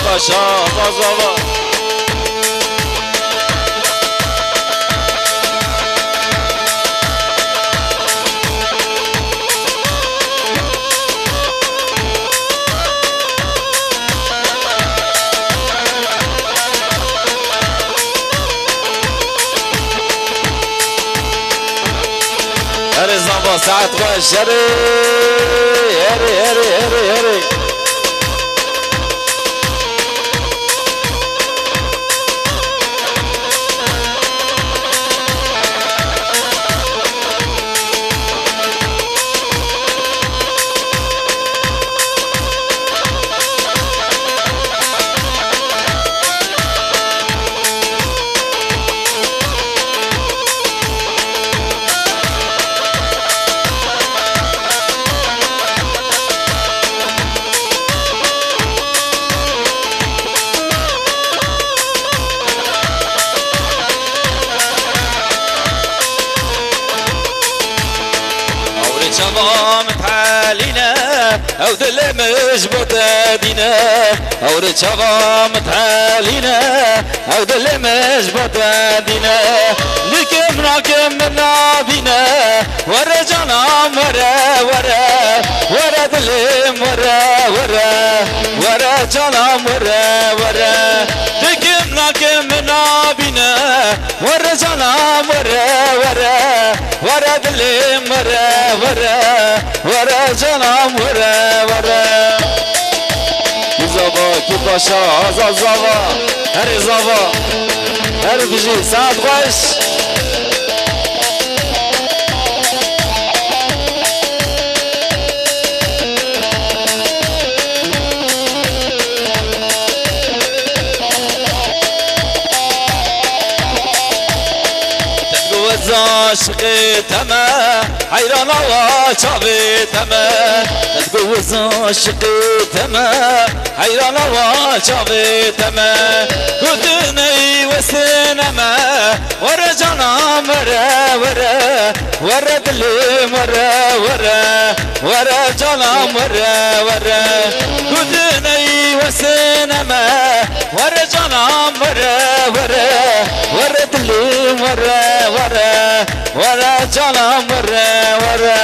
باشا زازاوا هري زنبا ساعت خوش هري هري هري هري هري شمام تعالينا او دل مجبوط دينا او شمام تعالينا او دل مجبوط دينا لكم راكم من بينا ورا جنام ورا ورا ورا دلم ورا ورا ورا جنام ورا ورا لكم راكم من بينا ورا جنام ورا ورا ورا دلم ورا ورا ورا جنام ورا ورا زبا کی باشا زازاوا هر زبا هر بجی ساعت باش عاشقی تمه حیران و چاوی تمه تدگوز عاشقی تمه حیران و چاوی تمه کدنی و سینمه ور جانم وره وره ور دلیم وره وره ور جانم وره وره کدنی و سینمه ور جانم وره وره ور دلیم وره وره ورا جانم